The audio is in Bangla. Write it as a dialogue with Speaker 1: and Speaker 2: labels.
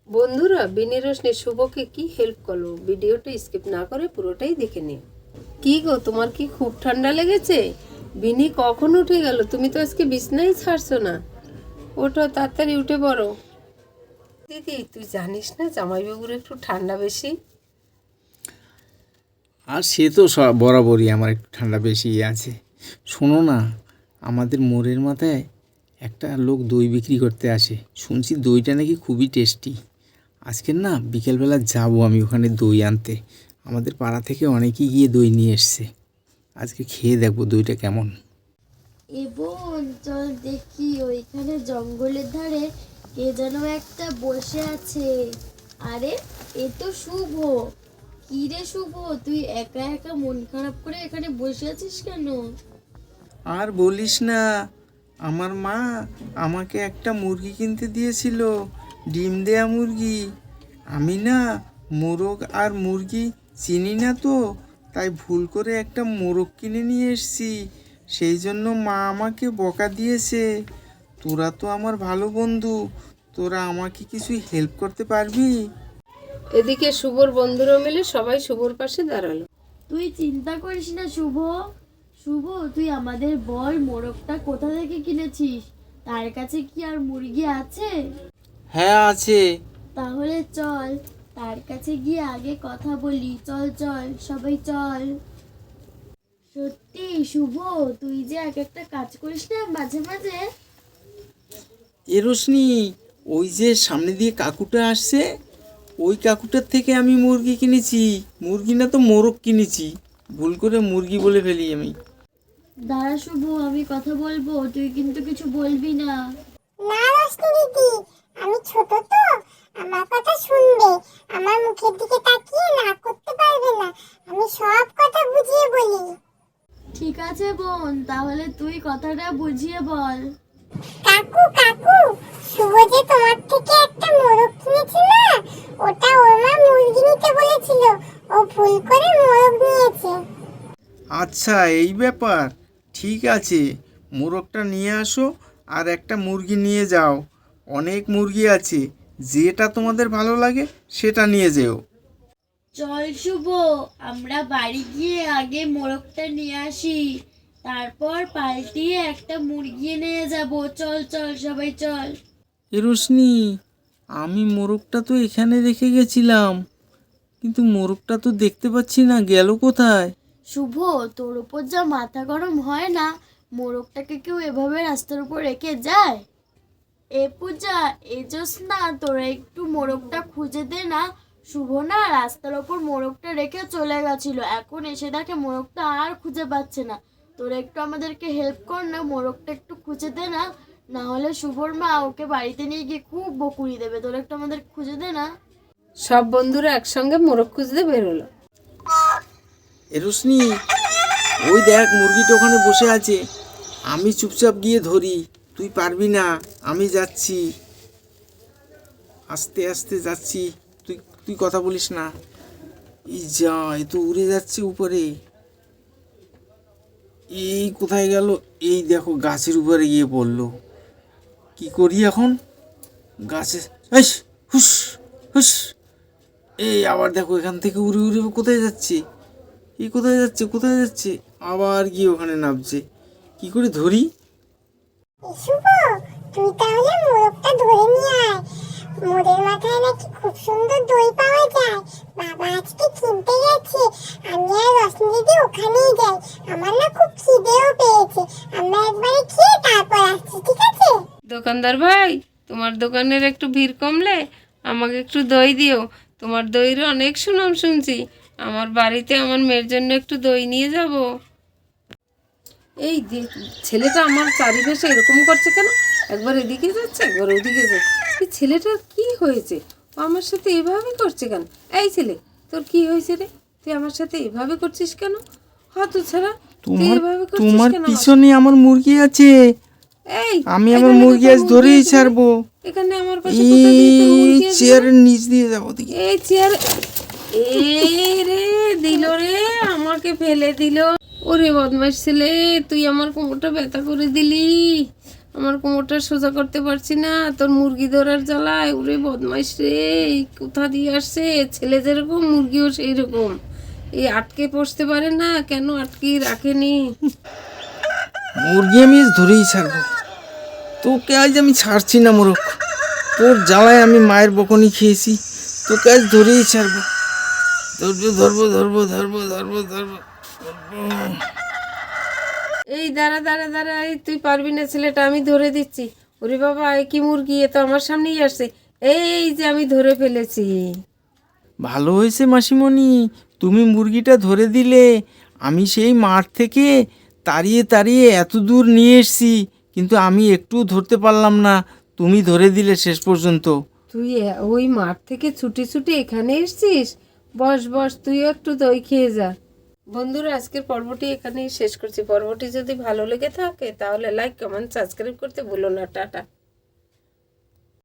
Speaker 1: বন্ধুরা, বিনি রোশনি শুভকে কি হেল্প করলো, ভিডিওটা স্কিপ না করে পুরোটাই দেখে নিও। কি গো, তোমার কি খুব ঠান্ডা লেগেছে? বিনি কখন উঠে গেল? তুমি তো আজকে বিছনাই ছাড়ছো না। ওঠো, তাড়াতাড়ি উঠে পড়ো। দিদি, তুই জানিস না জামাইবাবুর একটু ঠান্ডা বেশি।
Speaker 2: আর সে তো বরাবরই আমার একটু ঠান্ডা বেশি আছে। শোনো না, আমাদের মোড়ের মাথায় একটা লোক দই বিক্রি করতে আসে, শুনছি দইটা নাকি খুবই টেস্টি। আজকে না বিকেলবেলা যাব আমি ওখানে দই আনতে। আমাদের পাড়া থেকে অনেকেই গিয়ে দই নিয়ে এসছে। আজকে খেয়ে দেখবো দইটা কেমন।
Speaker 3: বোন, চল দেখি ওইখানে জঙ্গলের ধারে কে যেন একটা বসে আছে। আরে, এ তো শুভ। কি রে শুভ, তুই একা একা মন খারাপ করে এখানে বসে আছিস কেন?
Speaker 2: আর বলিস না, আমার মা আমাকে একটা মুরগি কিনতে দিয়েছিল, ডিম দেয়া মুরগি। আমি না মোরগ আর মুরগি চিনি না তো, তাই ভুল করে একটা মোরগ কিনে নিয়ে এসেছি। সেই জন্য মা আমাকে বকা দিয়েছে। তোরা তো আমার ভালো বন্ধু, তোরা আমাকে কিছু হেল্প করতে পারবি?
Speaker 1: এদিকে শুভর বন্ধুরা মিলে সবাই শুভর পাশে দাঁড়ালো।
Speaker 3: তুই চিন্তা করিস না শুভ। শুভ, তুই আমাদের বল, মোরগটা কোথা থেকে কিনেছিস? তার কাছে কি আর মুরগি আছে?
Speaker 2: হ্যাঁ আছে।
Speaker 3: তাহলে চল, তার কাছে গিয়ে আগে কথা বলি। চল চল, সবাই চল। সত্যি শুভ, তুই যে এক একটা কাজ করিস না মাঝে মাঝে।
Speaker 2: এ রোশনি, ওই যে সামনে দিয়ে কাকুটা আসছে, ওই কাকুটার থেকে আমি মুরগি কিনেছি। মুরগি না তো মোরগ কিনেছি, ভুল করে মুরগি বলে ফেলি আমি।
Speaker 3: দাঁড়া শুভ, আমি কথা বলবো, তুই কিন্তু কিছু বলবি না।
Speaker 4: না রোশনি দিদি, আমি ছোট তো, আমার কথা শুনবে। আমার মুখের দিকে তাকিয়ে না করতে পারবে না, আমি সব কথা বুঝিয়ে বলি।
Speaker 3: ঠিক আছে বোন, তাহলে তুই কথাটা বুঝিয়ে বল।
Speaker 4: কাকু কাকু, শুভ যে তোমার থেকে একটা মোরগ কিনেছে না, ওটা ওর মা মুরগি নিতে বলেছিল, ও ভুল করে মোরগ নিয়েছে।
Speaker 2: আচ্ছা, এই ব্যাপার। ঠিক আছে, মোরগটা নিয়ে আসো আর একটা মুরগি নিয়ে যাও। অনেক মুরগি আছে, যেটা তোমাদের ভালো লাগে সেটা নিয়ে যেও।
Speaker 3: চল শুভ, আমরা বাড়ি গিয়ে আগে মোরগটা নিয়ে আসি, তারপর পাল্টিয়ে একটা মুরগি নিয়ে যাব। চল চল, সবাই চল।
Speaker 2: এ রোশনি, আমি মোরগটা তো এখানে রেখে গেছিলাম, কিন্তু মোরগটা তো দেখতে পাচ্ছি না, গেল কোথায়?
Speaker 3: শুভ, তোর উপর যা মাথা গরম হয় না, মোরগটাকে কেউ এভাবে রাস্তার উপর রেখে যায়? এ পূজা, এ জ্যোৎস্না, তোরা একটু মোরগটা খুঁজে দে না। শুভ না রাস্তার ওপর মোরগটা রেখে চলে গেছিল, এখন এসে দেখে মোরগটা আর খুঁজে পাচ্ছে না। তোরা একটু আমাদেরকে হেল্প কর না, মোরগটা একটু খুঁজে দে না, না হলে শুভর মা ওকে বাড়িতে নিয়ে গিয়ে খুব বকুনি দেবে। তোরা একটু আমাদের খুঁজে দে না।
Speaker 1: সব বন্ধুরা একসঙ্গে মোরগ খুঁজতে বেরোলো।
Speaker 2: এ রোশনি, ওই দেখ মুরগিটা ওখানে বসে আছে। আমি চুপচাপ গিয়ে ধরি, তুই পারবি না, আমি যাচ্ছি, আস্তে আস্তে যাচ্ছি। তুই তুই কথা বলিস না। এই যা, এ তো উড়ে যাচ্ছে উপরে। এই কোথায় গেল? এই দেখো গাছের উপরে গিয়ে পড়লো। কি করি এখন? গাছে হুস হুস হুস। এই আবার দেখো এখান থেকে উড়ে উড়ে কোথায় যাচ্ছে? এই কোথায় যাচ্ছে, কোথায় যাচ্ছে? আবার গিয়ে ওখানে নামছে। কি করে ধরি?
Speaker 4: শুভ, তুই তাহলে মোরগটা ধরে নিয়ে আয়। মোড়ের মাথায় নাকি খুব সুন্দর দই পাওয়া যায়, বাবা আজকে কিনতে গেছে। আমি আর রোশনি দিদি ওখানেই যাই, আমার না খুব খিদেও পেয়েছে। আমরা একবারে খেয়ে তারপর আসছি, ঠিক আছে?
Speaker 1: দোকানদার ভাই, তোমার দোকানের একটু ভিড় কমলে আমাকে একটু দই দিও। তোমার দইয়ের অনেক সুনাম শুনছি। আমার বাড়িতে আমার মেয়ের জন্য একটু দই নিয়ে যাব। এই যে ছেলেটা আমার চারিপাশে এরকম করছে কেন? একবার এদিকে যাচ্ছে, একবার ওদিকে যাচ্ছে। এই ছেলেটার কি হয়েছে? ও আমার সাথে এভাবে করছে কেন? এই ছেলে, তোর কি হয়েছে রে? তুই আমার সাথে এভাবে করছিস কেন? হত ছাড়া, তুই
Speaker 2: তোমার
Speaker 1: এভাবে করছিস
Speaker 2: তোমার
Speaker 1: কেন?
Speaker 2: পিছনে আমার মুরগি আছে।
Speaker 1: এই,
Speaker 2: আমি আমার
Speaker 1: এখানে
Speaker 2: মুরগি
Speaker 1: কোথায়
Speaker 2: আজ
Speaker 1: মুরগি
Speaker 2: ধরেই
Speaker 1: আছে রে?
Speaker 2: ছাড়বো।
Speaker 1: এখানে আমার পাশে কোথায় দিয়ে তোর
Speaker 2: এই
Speaker 1: মুরগি আছে রে?
Speaker 2: চেয়ারের নিচ দিয়ে যাবো দেখি।
Speaker 1: এই চেয়ার, এই রে দিল রে, আমাকে ফেলে দিল। ওরে বদমাইশ ছেলে, তুই আমার কোমরটা ব্যথা করে দিলি। আমার কোমরটা সোজা করতে পারছি না তোর মুরগি ধরার জ্বালায়। ওরে বদমাইশ রে, এই কোথা দিয়ে আসছে, ছেলে যেরকম মুরগিও সেই রকম। এই আটকে পড়তে পারে না, কেন আটকে রাখেনি?
Speaker 2: মুরগি আমি আজ ধরেই ছাড়বো, তোকে আজ আমি ছাড়ছি না মোরগ। তোর জ্বালায় আমি মায়ের বকনি খেয়েছি, তোকে আজ ধরেই ছাড়বো। ধরবো ধরবো ধরবো ধরবো ধরবো ধরবো।
Speaker 1: এই দাঁড়া দাঁড়া দাঁড়া, এই তুই পারবি না, ছেলেটা আমি ধরে দিচ্ছি। ওরে বাবা, এ কি মুরগি, এ তো আমার সামনেই আসছে। এই যে আমি ধরে ফেলেছি।
Speaker 2: ভালো হয়েছে মাসিমণি, তুমি মুরগিটা ধরে দিলে। আমি সেই মাঠ থেকে তাড়িয়ে তাড়িয়ে এত দূর নিয়ে এসেছি, কিন্তু আমি একটু ধরতে পারলাম না। তুমি ধরে দিলে শেষ পর্যন্ত।
Speaker 1: তুই ওই মাঠ থেকে ছুটি ছুটি এখানে এসছিস? বস বস, তুইও একটু দই খেয়ে যা। বন্ধুরা, আজকের পর্বটি এখানেই শেষ করছি। পর্বটি যদি ভালো লেগে থাকে তাহলে লাইক, কমেন্ট, সাবস্ক্রাইব করতে ভুলো না। টাটা।